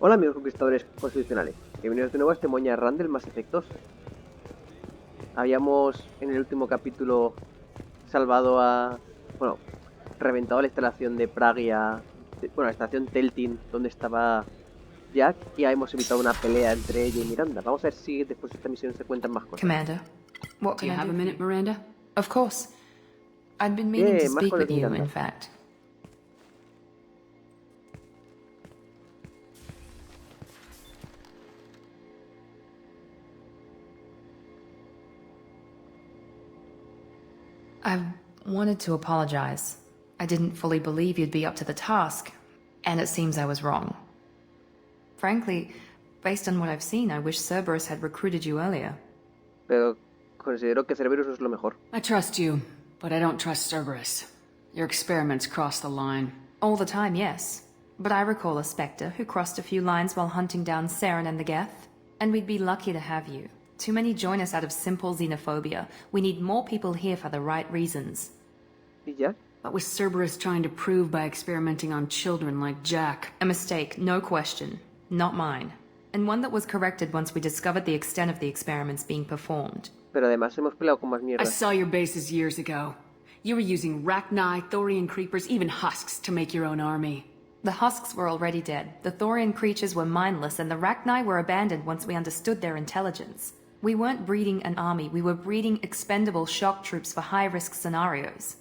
Hola amigos conquistadores constitucionales, bienvenidos de nuevo a este Moña Randall más efectos. Habíamos en el último capítulo salvado reventado la instalación de Pragia, la estación Teltin, donde estaba Jack, y hemos evitado una pelea entre ella y Miranda. Vamos a ver si después de esta misión se cuentan más cosas. Commander, what can I do? Do you have a minute, Miranda? Of course. I'd been meaning to speak with you, in fact. I wanted to apologize. I didn't fully believe you'd be up to the task, and it seems I was wrong. Frankly, based on what I've seen, I wish Cerberus had recruited you earlier. Pero considero que Cerberus es lo mejor. I trust you, but I don't trust Cerberus. Your experiments cross the line. All the time, yes. But I recall a Spectre who crossed a few lines while hunting down Saren and the Geth. And we'd be lucky to have you. Too many join us out of simple xenophobia. We need more people here for the right reasons. ¿Y ya? What was Cerberus trying to prove by experimenting on children like Jack? A mistake, no question. Not mine. And one that was corrected once we discovered the extent of the experiments being performed. Pero además hemos peleado con más mierda. I saw your bases years ago. You were using Rachni, Thorian creepers, even husks to make your own army. The husks were already dead. The Thorian creatures were mindless, and the Rachni were abandoned once we understood their intelligence. We weren't breeding an army, we were breeding expendable shock troops for high-risk scenarios.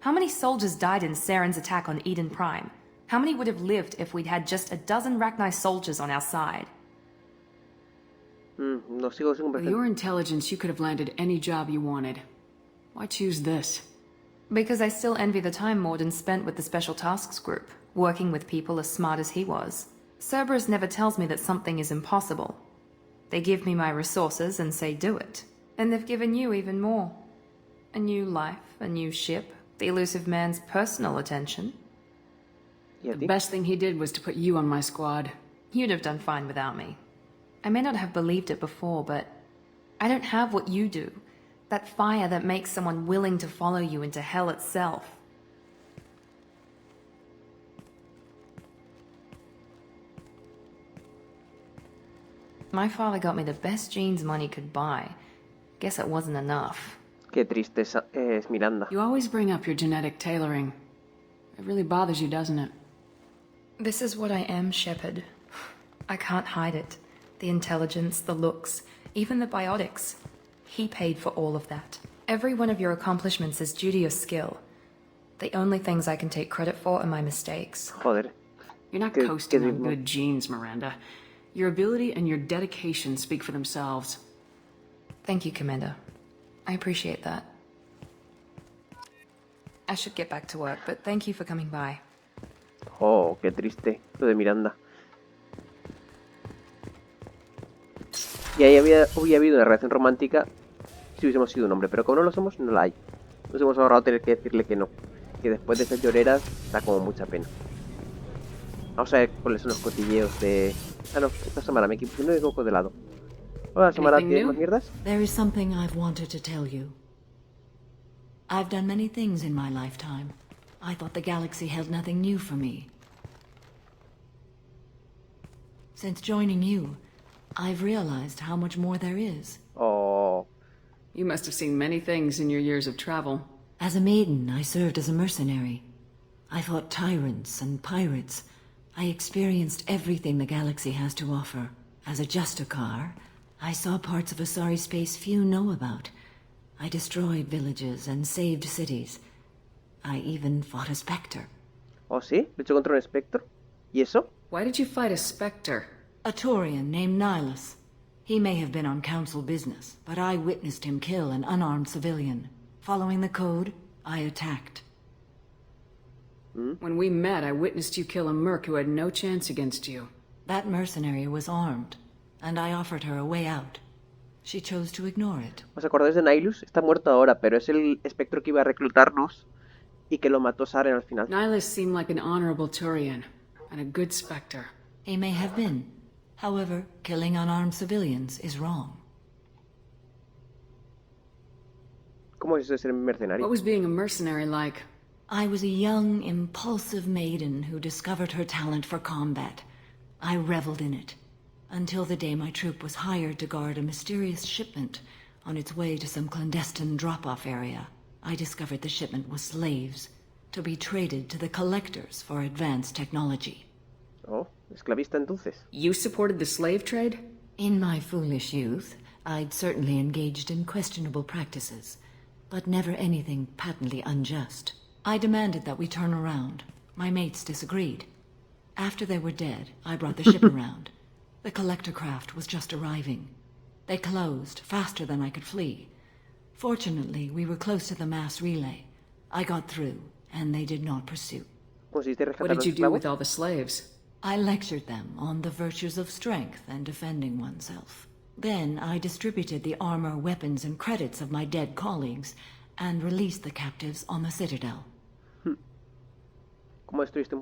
How many soldiers died in Saren's attack on Eden Prime? How many would have lived if we'd had just a dozen Rachni soldiers on our side? No sigo sin With your intelligence, you could have landed any job you wanted. Why choose this? Because I still envy the time Morden spent with the Special Tasks Group, working with people as smart as he was. Cerberus never tells me that something is impossible. They give me my resources and say do it. And they've given you even more. A new life, a new ship, the elusive man's personal attention. The best thing he did was to put you on my squad. You'd have done fine without me. I may not have believed it before, but I don't have what you do. That fire that makes someone willing to follow you into hell itself. My father got me the best jeans money could buy. Guess it wasn't enough. Qué triste es Miranda. You always bring up your genetic tailoring. It really bothers you, doesn't it? This is what I am, Shepard. I can't hide it. The intelligence, the looks, even the biotics. He paid for all of that. Every one of your accomplishments is due to your skill. The only things I can take credit for are my mistakes. Joder. You're not coasting on good genes, Miranda. Your ability and your dedication speak for themselves. Thank you, Commander. I appreciate that. I should get back to work, but thank you for coming by. Oh, qué triste lo de Miranda. Y ahí hubiera habido una relación romántica si hubiésemos sido un hombre, pero como no lo somos, no la hay. Nos hemos ahorrado tener que decirle que no. Que después de esas lloreras da como mucha pena. Vamos a ver cuáles son los cotilleos de... Ah, no, esta es Samara, me equivoco de lado. Hola, Samara, ¿tienes más mierdas? There is something I've wanted to tell you. I've done many things in my lifetime. I thought the galaxy held nothing new for me. Since joining you, I've realized how much more there is. Oh. You must have seen many things in your years of travel. As a maiden, I served as a mercenary. I fought tyrants and pirates. I experienced everything the galaxy has to offer. As a Justicar, I saw parts of Asari space few know about. I destroyed villages and saved cities. I even fought a Spectre. ¿Oh, sí? ¿Luchó contra un espectro? ¿Y eso? Why did you fight a Spectre? A Taurian named Nihilus. He may have been on council business, but I witnessed him kill an unarmed civilian. Following the code, I attacked. When we met, I witnessed you kill a merc who had no chance against you. That mercenary was armed, and I offered her a way out. She chose to ignore it. ¿Os acordáis de Nihilus? Está muerto ahora, pero es el espectro que iba a reclutarnos y que lo mató Saren al final. Nihilus seemed like an honorable Turian, and a good Spectre. He may have been. However, killing unarmed civilians is wrong. ¿Cómo es eso de ser mercenario? What was being a mercenary like? I was a young, impulsive maiden who discovered her talent for combat. I reveled in it, until the day my troop was hired to guard a mysterious shipment on its way to some clandestine drop-off area. I discovered the shipment was slaves, to be traded to the collectors for advanced technology. Oh, esclavista entonces. You supported the slave trade? In my foolish youth, I'd certainly engaged in questionable practices, but never anything patently unjust. I demanded that we turn around. My mates disagreed. After they were dead, I brought the ship around. The collector craft was just arriving. They closed faster than I could flee. Fortunately, we were close to the mass relay. I got through, and they did not pursue. What did you do with all the slaves? I lectured them on the virtues of strength and defending oneself. Then I distributed the armor, weapons, and credits of my dead colleagues and released the captives on the Citadel.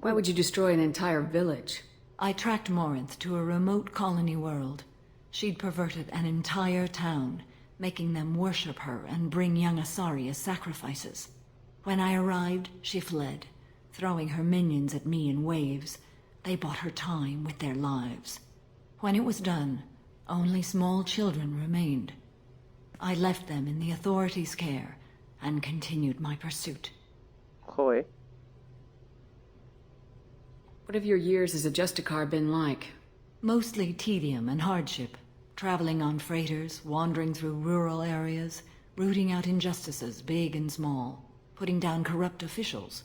Why would you destroy an entire village? I tracked Morinth to a remote colony world. She'd perverted an entire town, making them worship her and bring young Asari as sacrifices. When I arrived, she fled, throwing her minions at me in waves. They bought her time with their lives. When it was done, only small children remained. I left them in the authorities' care and continued my pursuit. Joder. What have your years as a Justicar been like? Mostly tedium and hardship. Traveling on freighters, wandering through rural areas, rooting out injustices big and small, putting down corrupt officials.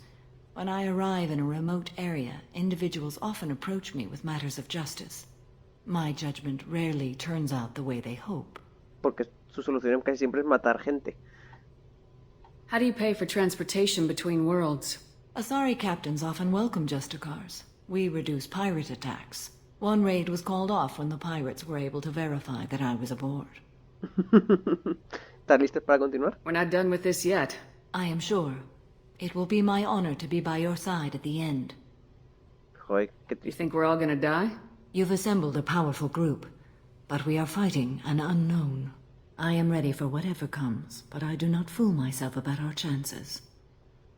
When I arrive in a remote area, individuals often approach me with matters of justice. My judgment rarely turns out the way they hope. Porque su solución casi siempre es matar gente. How do you pay for transportation between worlds? Asari captains often welcome Justicars. We reduce pirate attacks. One raid was called off when the pirates were able to verify that I was aboard. ¿Estás listos para continuar? We're not done with this yet. I am sure. It will be my honor to be by your side at the end. Joder, qué You triste. think we're all gonna die? You've assembled a powerful group, but we are fighting an unknown. I am ready for whatever comes, but I do not fool myself about our chances.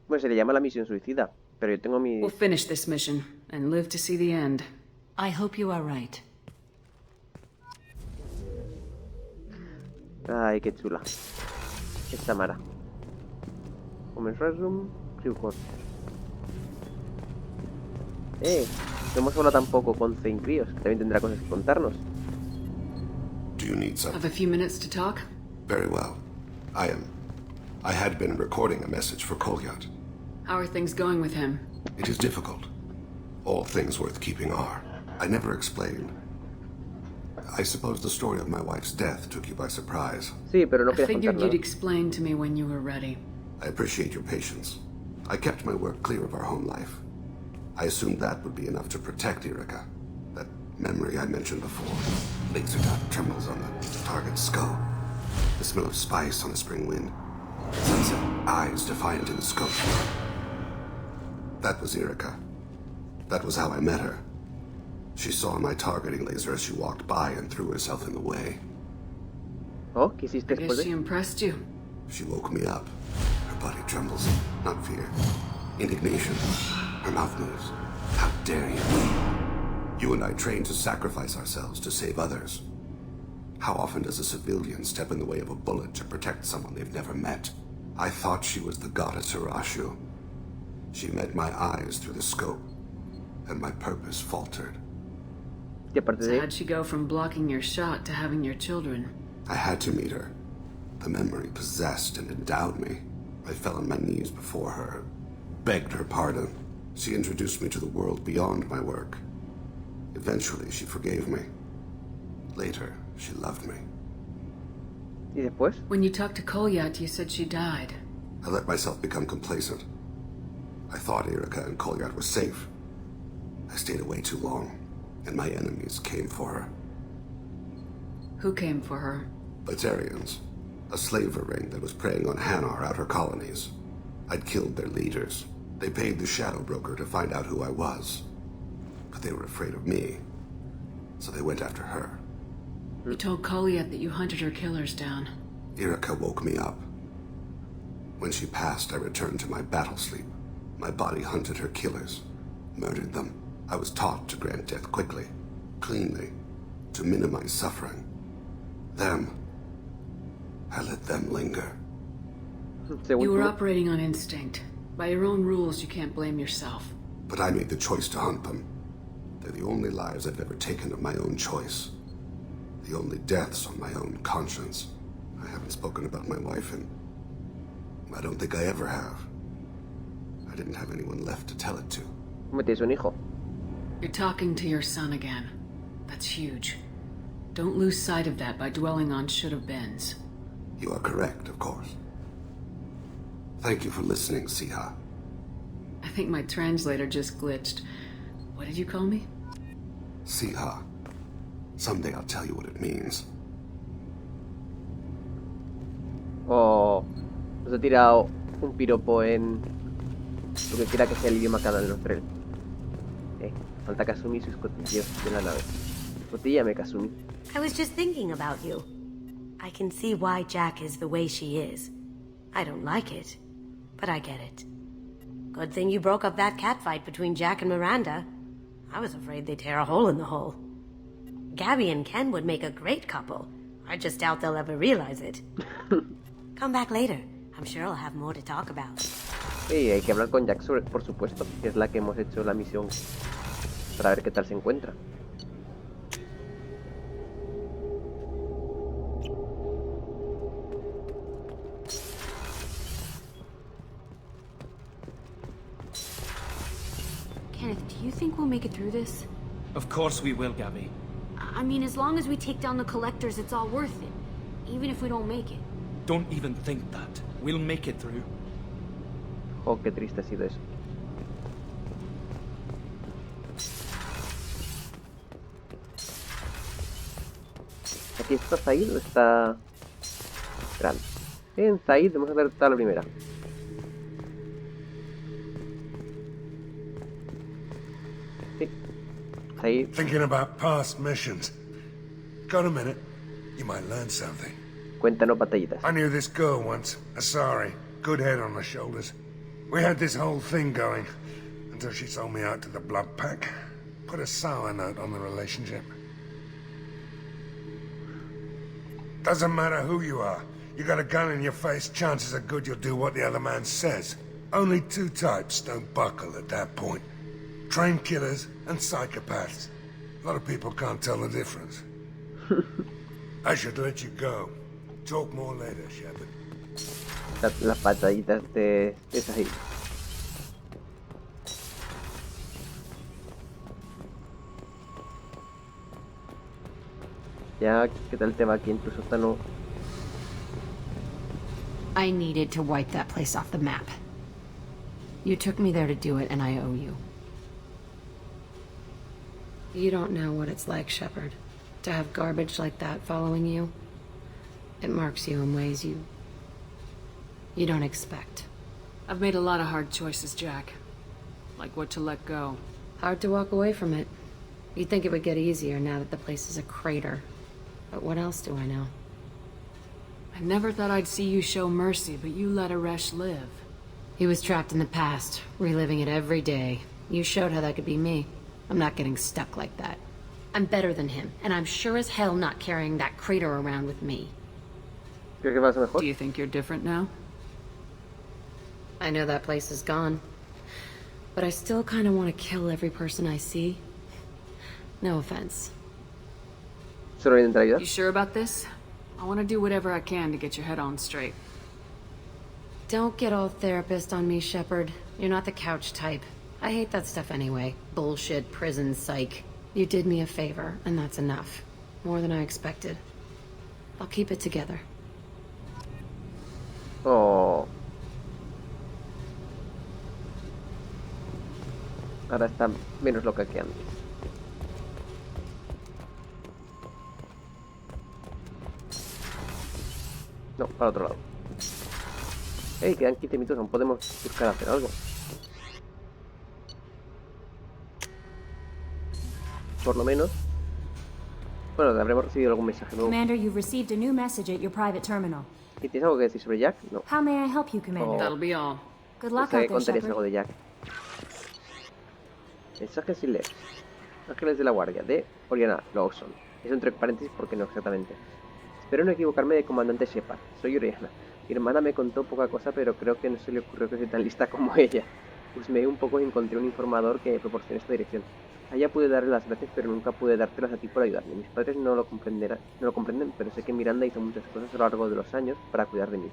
Bueno, se le llama la misión suicida, pero yo tengo mi... We'll finish this mission and live to see the end. I hope you are right. Ay, qué chula. Esta Mara. Comment Resum, Crew Quarter. No hemos hablado tampoco con Zane Krios, que también tendrá cosas que contarnos. Do you need Have something? a few minutes to talk? Very well. I had been recording a message for Kolyat. How are things going with him? It is difficult. All things worth keeping are. I never explained. I suppose the story of my wife's death took you by surprise. Sí, pero no I quería figured contarlo. you'd explain to me when you were ready. I appreciate your patience. I kept my work clear of our home life. I assumed that would be enough to protect Erica. That memory I mentioned before. Laser dot trembles on the target's skull. The smell of spice on the spring wind. Sunset eyes defiant in the scope. That was Erica. That was how I met her. She saw my targeting laser as she walked by and threw herself in the way. Oh, ¿qué hiciste I después guess de...? she impressed you. She woke me up. Her body trembles, not fear. Indignation. Her mouth moves. How dare you? You and I trained to sacrifice ourselves to save others. How often does a civilian step in the way of a bullet to protect someone they've never met? I thought she was the goddess Hirashu. She met my eyes through the scope, and my purpose faltered. Y aparte So de... how'd she go from blocking your shot to having your children? I had to meet her. The memory possessed and endowed me. I fell on my knees before her, begged her pardon. She introduced me to the world beyond my work. Eventually, she forgave me. Later, she loved me. ¿Y después? When you talked to Kolyat, you said she died. I let myself become complacent. I thought Erica and Kolyat were safe. I stayed away too long, and my enemies came for her. Who came for her? Batarians, a slaver ring that was preying on Hanar out her colonies. I'd killed their leaders. They paid the shadow broker to find out who I was. But they were afraid of me, so they went after her. You told Kolyat that you hunted her killers down. Erica woke me up. When she passed, I returned to my battle sleep. My body hunted her killers, murdered them. I was taught to grant death quickly. cleanly, to minimize suffering. Them, I let them linger. Según You were tú, operating on instinct. By your own rules, you can't blame yourself. But I made the choice to hunt them. They're the only lives I've ever taken of my own choice. The only deaths on my own conscience. I haven't spoken about my wife, and I don't think I ever have. I didn't have anyone left to tell it to. ¿cómo tienes un hijo? You're talking to your son again. That's huge. Don't lose sight of that by dwelling on should-have-beens. You are correct, of course. Thank you for listening, Siha. I think my translator just glitched. What did you call me? Siha. Someday I'll tell you what it means. O nos ha tirado un piropo en lo que quiera que sea el idioma cada Nostrel. Falta Kasumi y sus cotillos de la nave. Cotíllame, Kasumi. I was just thinking about you. I can see why Jack is the way she is. I don't like it, but I get it. Good thing you broke up that catfight between Jack and Miranda. I was afraid they'd tear a hole in the hull. Gabby and Ken would make a great couple. I just doubt they'll ever realize it. Come back later. I'm sure I'll have more to talk about. Sí, hay que hablar con Jack, por supuesto, que es la que hemos hecho la misión para ver qué tal se encuentra. Kenneth, do you think we'll make it through this? Of course we will, Gabby. I mean, as long as we take down the collectors, it's all worth it. Even if we don't make it. Don't even think that. We'll make it through. Oh, qué triste ha sido eso. ¿Aquí está Zaid o está Grant? En Zaid, vamos a ver toda la primera. Sí, Zaid. Thinking about past missions. Got a minute? You might learn something. Cuéntanos batallitas. I knew this girl once, Asari. Good head on her shoulders. We had this whole thing going until she sold me out to the blood pack. Put a sour note on the relationship. Doesn't matter who you are. You got a gun in your face, chances are good you'll do what the other man says. Only two types don't buckle at that point. Trained killers and psychopaths. A lot of people can't tell the difference. I should let you go. Talk more later, Shepard. Las batallitas de Zaid. Ya, ¿qué tal te va aquí en tu sótano? I needed to wipe that place off the map. You took me there to do it, and I owe you. You don't know what it's like, Shepard, to have garbage like that following you. It marks you in ways you don't expect. I've made a lot of hard choices, Jack. Like what to let go. Hard to walk away from it. You'd think it would get easier now that the place is a crater. But what else do I know? I never thought I'd see you show mercy, but you let Aresh live. He was trapped in the past, reliving it every day. You showed how that could be me. I'm not getting stuck like that. I'm better than him, and I'm sure as hell not carrying that crater around with me. ¿Crees que va a ser mejor? Do you think you're different now? I know that place is gone. But I still kind of want to kill every person I see. No offense. ¿Solo voy a intentar ayudar? You sure about this? I want to do whatever I can to get your head on straight. Don't get all therapist on me, Shepard. You're not the couch type. I hate that stuff anyway. Bullshit, prison, psych. You did me a favor, and that's enough. More than I expected. I'll keep it together. Oh. Ahora está menos loca que antes. No, para otro lado. Hey, quedan 15 minutos, aún podemos buscar hacer algo. Por lo menos. Bueno, habremos recibido algún mensaje nuevo. Commander, you've received a new message at your private terminal. ¿Y tienes algo que decir sobre Jack? No. How may I help you, Commander? Oh. That'll be all. Good luck Pensaba out que there, contarías algo Shepard. de Jack. Mensaje sin leer. Ángeles de la Guardia, de Oriana Lawson. Eso entre paréntesis porque no exactamente. Espero no equivocarme de comandante Shepard. Soy Oriana. Mi hermana me contó poca cosa, pero creo que no se le ocurrió que soy tan lista como ella. Husmeé un poco y encontré un informador que me proporcionó esta dirección. A ella pude darle las gracias, pero nunca pude dártelas a ti por ayudarme. Mis padres no lo comprenden, pero sé que Miranda hizo muchas cosas a lo largo de los años para cuidar de mí.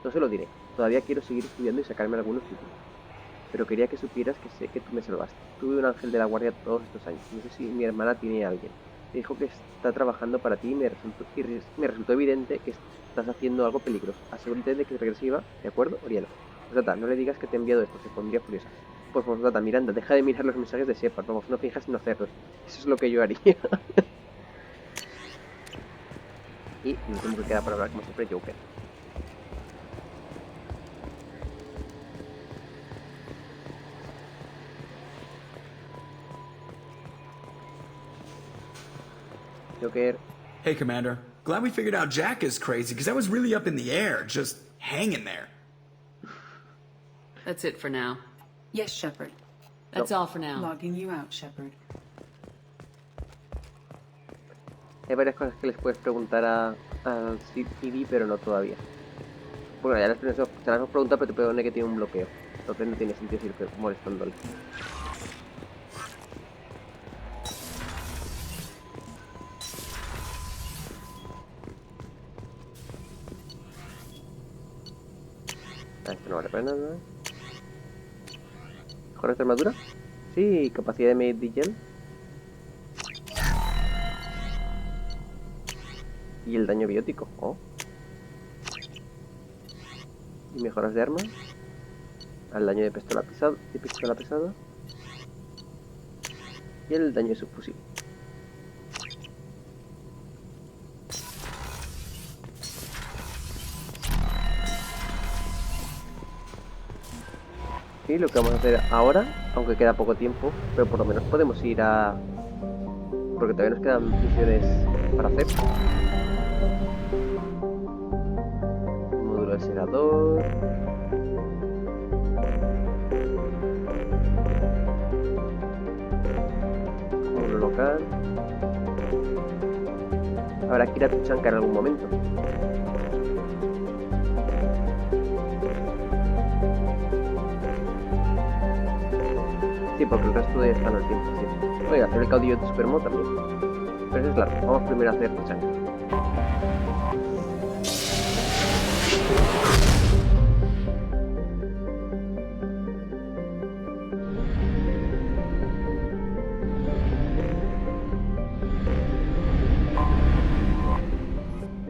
No se lo diré. Todavía quiero seguir estudiando y sacarme algunos títulos. Pero quería que supieras que sé que tú me salvaste. Tuve un ángel de la guardia todos estos años. No sé si mi hermana tiene a alguien. Me dijo que está trabajando para ti y me resultó evidente que estás haciendo algo peligroso. Asegúrate de que regrese viva, ¿de acuerdo, Oriana? Postdata, no le digas que te he enviado esto, se pondría furiosa. Pues postdata, Miranda, deja de mirar los mensajes de Shepard, vamos, no finjas en no hacerlos. Eso es lo que yo haría. Y lo último que queda para hablar, como siempre, Joker. Joker. Hey, Commander. Glad we figured out Jack is crazy, because I was really up in the air, just hanging there. That's it for now. Yes, Shepard. That's all for now. Logging you out, Shepard. Hay varias cosas que les puedes preguntar a CD, pero no todavía. Bueno, ya se las hemos preguntado, pero te pone que tiene un bloqueo. Entonces no tiene sentido seguir molestándole. Esto no vale para nada. ¿Mejor esta armadura? Sí, capacidad de Medellín. Y el daño biótico. Oh. Y mejoras de arma. Al daño de pistola pesada. Y el daño de subfusil. Y lo que vamos a hacer ahora, aunque queda poco tiempo, pero por lo menos podemos ir a... porque todavía nos quedan misiones para hacer. Módulo de segador. Módulo local. Habrá que ir a Tuchanka en algún momento. Sí, porque el resto de están al tiempo, sí. Oiga, hacer el caudillo de Supermo también. Pero eso es largo. Vamos primero a hacer Tuchanka.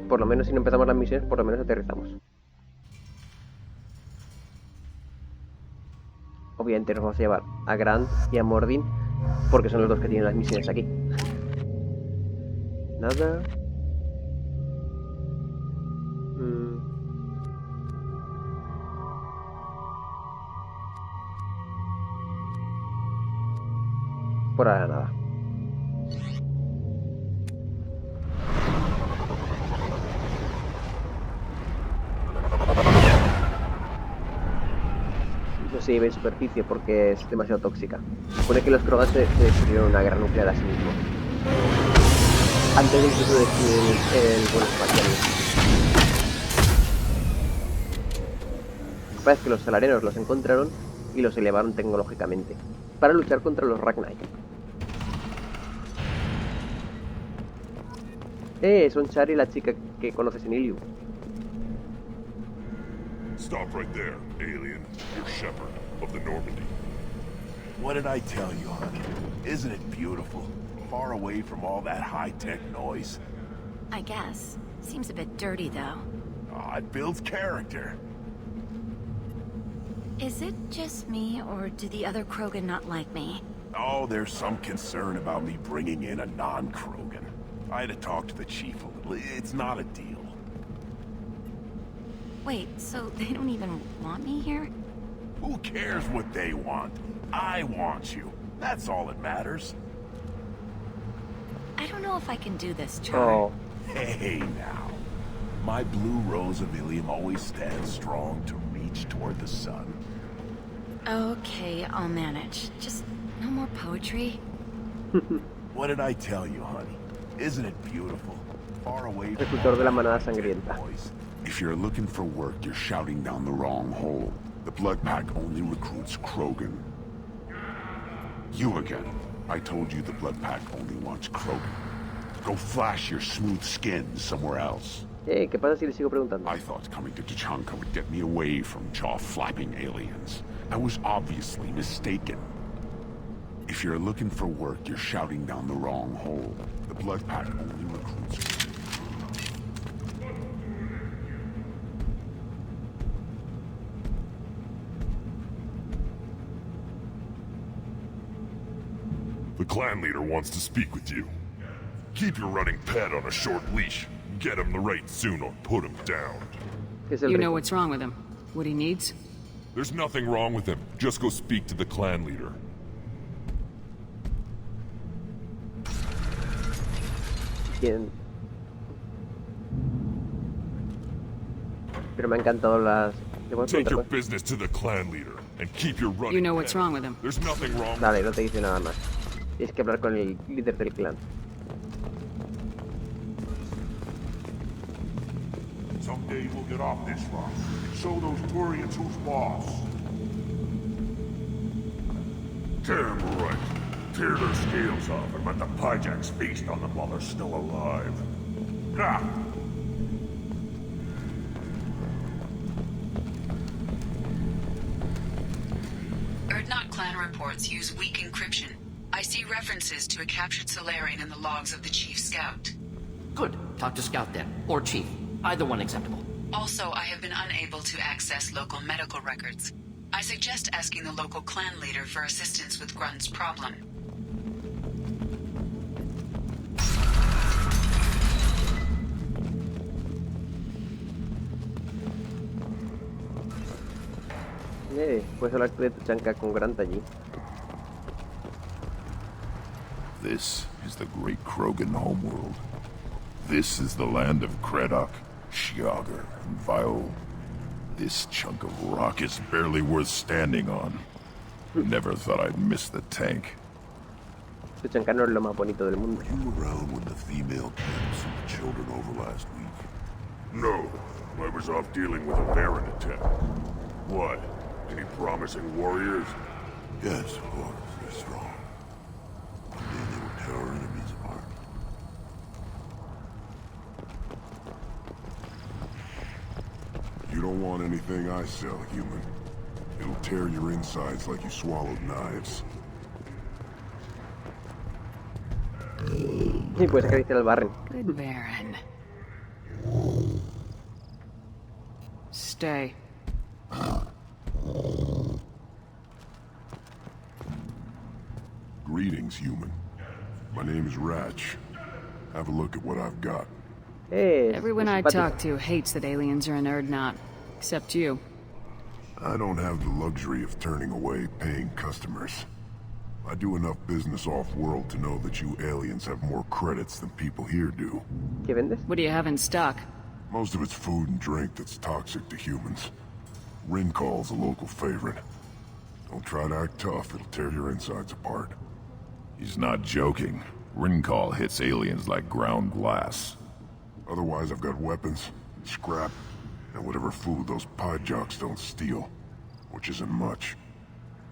Por lo menos si no empezamos las misiones, por lo menos aterrizamos. Obviamente nos vamos a llevar a Grant y a Mordin, porque son los dos que tienen las misiones aquí. Nada. Por ahora nada. No se lleve en superficie porque es demasiado tóxica. Supone que los Krogan se destruyeron una guerra nuclear a sí mismos. Antes de incluso destruir el vuelo espacial. Parece que los salarianos los encontraron y los elevaron tecnológicamente para luchar contra los Ragnar. Son Char y la chica que conoces en Ilium. Stop right there, alien. You're Shepard of the Normandy. What did I tell you, honey? Isn't it beautiful? Far away from all that high-tech noise. I guess. Seems a bit dirty, though. It builds character. Is it just me, or do the other Krogan not like me? Oh, there's some concern about me bringing in a non-Krogan. I had to talk to the chief a little. It's not a deal. Wait, so they don't even want me here? Who cares what they want? I want you. That's all that matters. I don't know if I can do this, Char. Oh. Hey, now. My blue rose of Ilium always stands strong to reach toward the sun. Okay, I'll manage. Just no more poetry. What did I tell you, honey? Isn't it beautiful? Far away from Reclutor de la manada sangrienta. If you're looking for work, you're shouting down the wrong hole. The Blood Pack only recruits Krogan. You again. I told you the Blood Pack only wants Krogan. Go flash your smooth skin somewhere else. ¿Qué pasa si le sigo preguntando? I thought coming to Tachanka would get me away from jaw-flapping aliens. I was obviously mistaken. If you're looking for work, you're shouting down the wrong hole. The Blood Pack only recruits... The clan leader wants to speak with you. Keep your running pet on a short leash. Get him the right soon or put him down. You know what's wrong with him? What he needs? There's nothing wrong with him. Just go speak to the clan leader. ¿Quién? Pero me han encantado las... Take your business to the clan leader and keep your running. You know what's wrong with him? There's nothing wrong. Dale, no te dice nada más. Tienes que hablar con el líder del clan. Someday we'll get off this rock and show those Turians who's boss. Damn right. Tear their scales off and let the pyjaks feast on them while they're still alive. Ah! Erdnot clan reports use weak encryption. I see references to a captured Solarian in the logs of the Chief Scout. Good. Talk to Scout then. Or Chief. Either one acceptable. Also, I have been unable to access local medical records. I suggest asking the local clan leader for assistance with Grunt's problem. Puedes hablar de Tachanka con Grant allí. This is the great Krogan homeworld. This is the land of Kredok, Shiagar, and Viol. This chunk of rock is barely worth standing on. Never thought I'd miss the tank. Tachanka no es lo más bonito del mundo. Were you around when the female camps and the children over last week? No. I was off dealing with a Baron attack. What? Any promising warriors? Yes, of course. They're strong. One day they will tear our enemies apart. You don't want anything I sell, human. It'll tear your insides like you swallowed knives. Sí, puedes acariciar al Barren. Good Baron. Stay. Greetings, human. My name is Ratch. Have a look at what I've got. Everyone I talk to hates that aliens are an Erdnot. Except you. I don't have the luxury of turning away paying customers. I do enough business off-world to know that you aliens have more credits than people here do. ¿Qué vendes? What do you have in stock? Most of it's food and drink that's toxic to humans. Rincall's a local favorite. Don't try to act tough, it'll tear your insides apart. He's not joking. Rincall hits aliens like ground glass. Otherwise, I've got weapons, scrap, and whatever food those pyjaks don't steal. Which isn't much.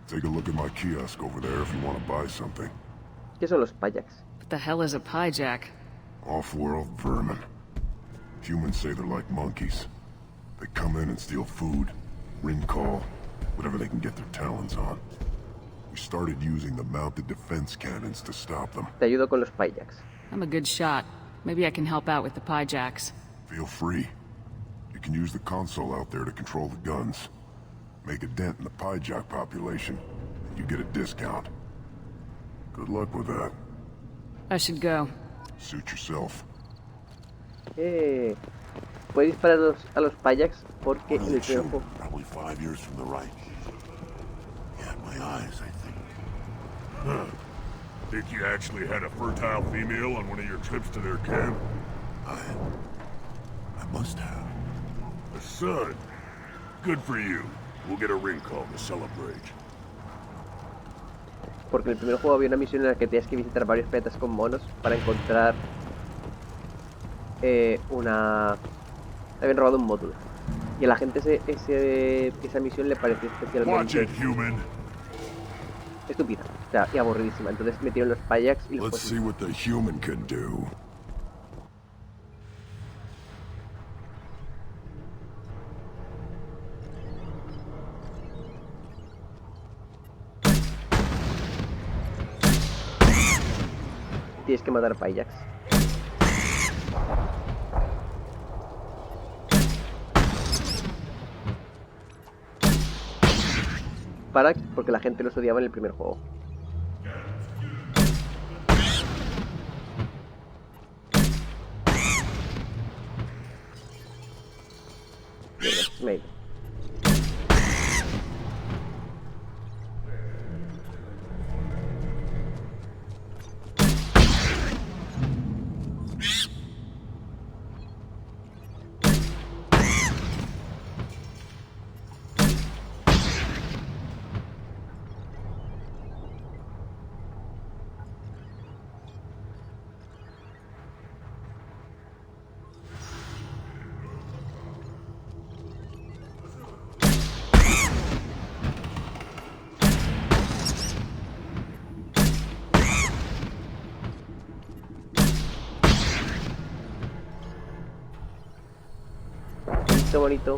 Take a look at my kiosk over there if you want to buy something. ¿Qué son los pyjaks? What the hell is a pyjak? Off-world vermin. Humans say they're like monkeys. They come in and steal food, Rincall, whatever they can get their talons on. We started using the mounted defense cannons to stop them. Te ayudo con los pyjaks. I'm a good shot. Maybe I can help out with the pyjaks. Feel free. You can use the console out there to control the guns. Make a dent in the pyjak population, and you get a discount. Good luck with that. I should go. Suit yourself. Puedes disparar a los pyjaks porque en el juego... Probably 5 years from the right. Yeah, my eyes, I think. Huh. Think you actually had a fertile female on one of your trips to their camp? I must have. A son. Good for you. We'll get a ring call to celebrate. Porque en el primer juego había una misión en la que tenías que visitar varios planetas con monos para encontrar una... Habían robado un módulo. Y a la gente esa misión le pareció especialmente estúpida, o sea, y aburridísima. Entonces metieron los pyjaks y los Let's see what the human can do. Tienes que matar pyjaks. Porque la gente los odiaba en el primer juego. Me he ido. Bonito.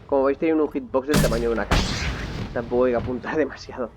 Como veis, tiene un hitbox del tamaño de una casa. Tampoco hay que apuntar demasiado.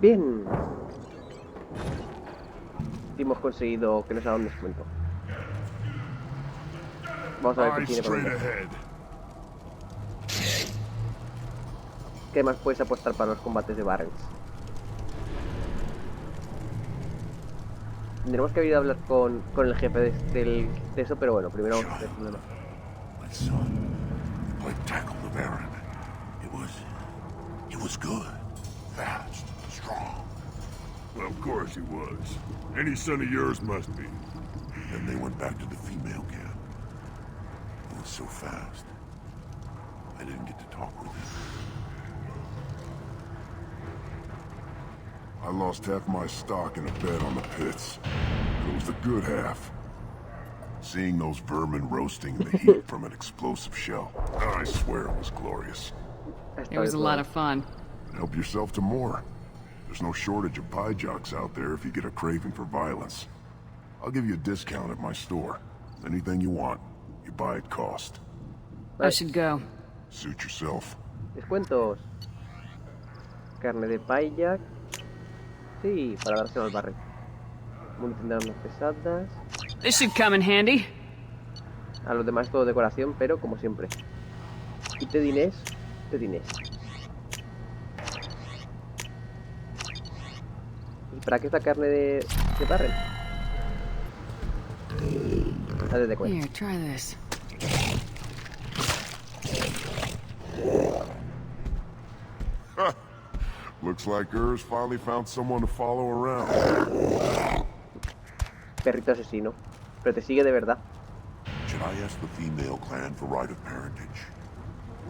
Bien. Hemos conseguido que nos haga un descuento. Vamos a ver qué tiene por dentro. ¿Qué más puedes apostar para los combates de Barrens? Tendremos que ir a hablar con el jefe de eso, pero bueno, primero vamos a hacer uno más. He was good, fast, strong. Well, of course he was. Any son of yours must be. Then they went back to the female camp. It was so fast. I didn't get to talk with him. I lost half my stock in a bet on the pits. But it was the good half. Seeing those vermin roasting in the heat from an explosive shell, I swear it was glorious. It was a lot of fun. Help yourself to more. There's no shortage of pyjaks out there if you get a craving for violence. I'll give you a discount at my store. Anything you want, you buy at cost. I should go. Suit yourself. Descuentos. Carne de pyjak. Sí, para dárselo al barrio. Munición de armas pesadas. This should come in handy. A los demás todo decoración, pero como siempre. Y te dinés. ¿Y para qué esta carne de barren? Dale de cuenta. Here, try this. Looks like Urs finally found someone to follow around. Perrito asesino. Pero te sigue de verdad. asked the female clan for right of parentage.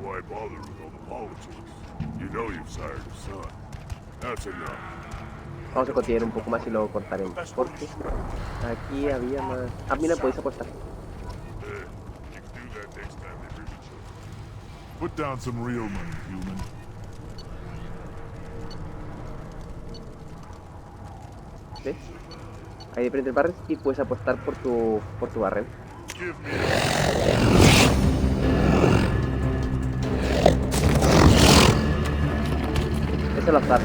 Why bother with all the politics? You know you've sired a son. That's enough. Vamos a continuar un poco más y luego cortaremos. Porque aquí había más. Ah, mira, podéis apostar. You can do that next time they bring the children. Put down some real money, human. ¿Ves? Hay diferentes barras y puedes apostar por tu barrel. Es al azar.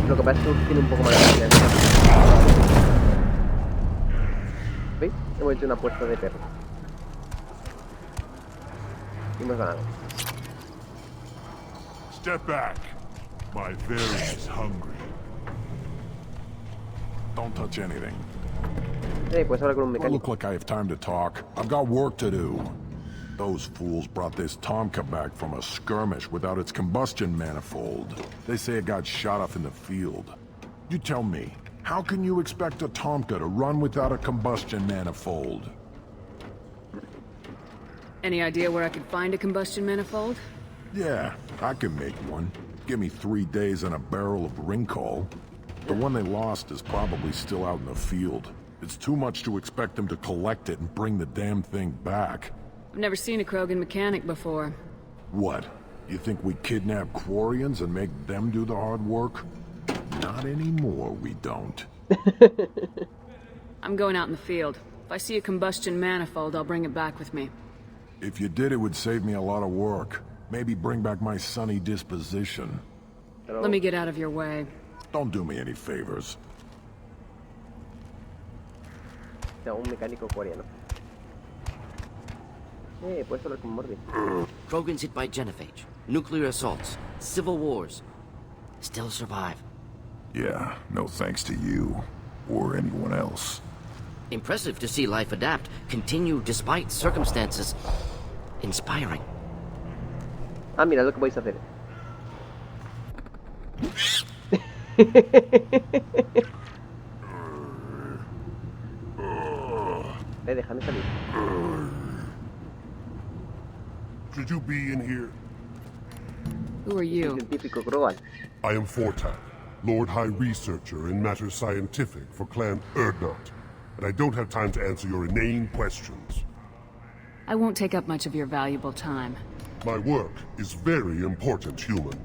Lo que pasa es que tiene un poco más de gracia. ¿Veis? Hemos hecho una apuesta de perro. Y hemos ganado. Step back. My berry is hungry. Don't touch anything. Puedes hablar con un I mecánico. look like I have time to talk. I've got work to do. Those fools brought this Tomka back from a skirmish without its combustion manifold. They say it got shot off in the field. You tell me, how can you expect a Tomka to run without a combustion manifold? Any idea where I could find a combustion manifold? Yeah, I can make one. Give me 3 days and a barrel of Rincol. The one they lost is probably still out in the field. It's too much to expect them to collect it and bring the damn thing back. I've never seen a Krogan mechanic before. What? You think we kidnap Quarians and make them do the hard work? Not anymore, we don't. I'm going out in the field. If I see a combustion manifold, I'll bring it back with me. If you did, it would save me a lot of work. Maybe bring back my sunny disposition. Let me get out of your way. Don't do me any favors. Un mecánico coreano. Puedes hablar con Mordi. Krogans hit by genophage, nuclear assaults, civil wars. Still survive. Yeah, no thanks to you. Or anyone else. Impressive to see life adapt, continue despite circumstances. Inspiring. Ah, mira lo que podéis hacer. Déjame salir. Should you be in here? Who are you? Científico global. I am Fortak, Lord High Researcher in matters scientific for Clan Erdnot, and I don't have time to answer your inane questions. I won't take up much of your valuable time. My work is very important, human.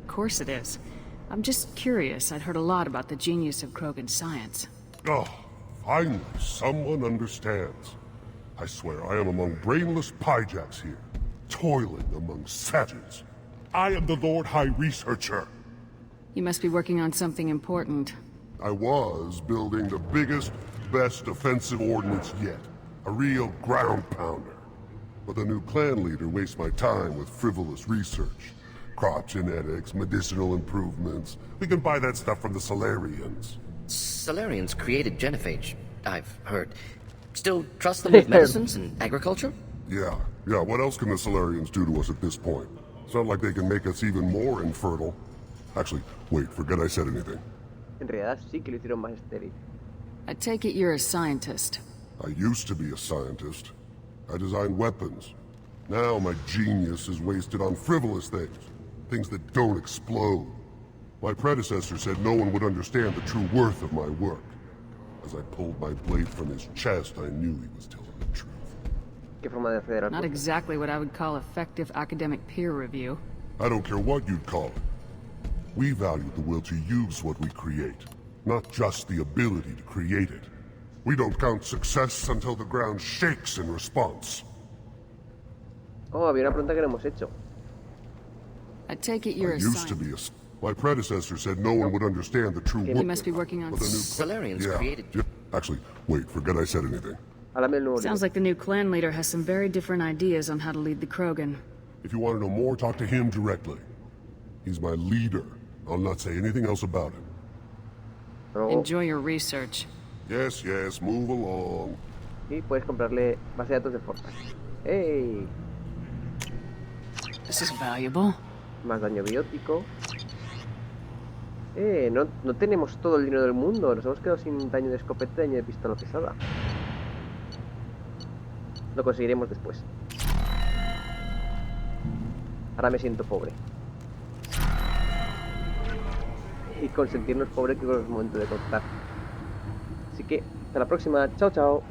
Of course it is. I'm just curious. I'd heard a lot about the genius of Krogan science. Oh, finally, someone understands. I swear I am among brainless pyjaks here, toiling among savages. I am the Lord High Researcher. You must be working on something important. I was building the biggest, best offensive ordnance yet. A real ground pounder. But the new clan leader wastes my time with frivolous research. Crop genetics, medicinal improvements. We can buy that stuff from the Solarians. Solarians created genophage, I've heard. Still trust them with medicines and agriculture? Yeah. What else can the Solarians do to us at this point? It's not like they can make us even more infertile. Actually, wait, forget I said anything. En realidad sí que lo hicieron más estéril. I take it you're a scientist. I used to be a scientist. I designed weapons. Now my genius is wasted on frivolous things. Things that don't explode. My predecessor said no one would understand the true worth of my work. As I pulled my blade from his chest, I knew he was telling the truth. ¿Qué forma de acceder al Not puesto? exactly what I would call effective academic peer review. I don't care what you'd call it. We value the will to use what we create, not just the ability to create it. We don't count success until the ground shakes in response. Oh, había una pregunta que no hemos hecho. I take it you're I a used to scientist. be a... My predecessor said no one would understand the true worth. You must be working on... But the new... Solarians created... Actually, wait, forget I said anything. Háblame el nuevo Sounds like the new clan leader has some very different ideas on how to lead the Krogan. If you want to know more, talk to him directly. He's my leader. I'll not say anything else about him. Enjoy your research. Yes, move along. Y puedes comprarle base de datos de Fortak. ¡Ey! This is valuable. Más daño biótico. No tenemos todo el dinero del mundo. Nos hemos quedado sin daño de escopeta y daño de pistola pesada. Lo conseguiremos después. Ahora me siento pobre. Y con sentirnos pobres creo que es el momento de cortar. Así que, hasta la próxima. Chao, chao.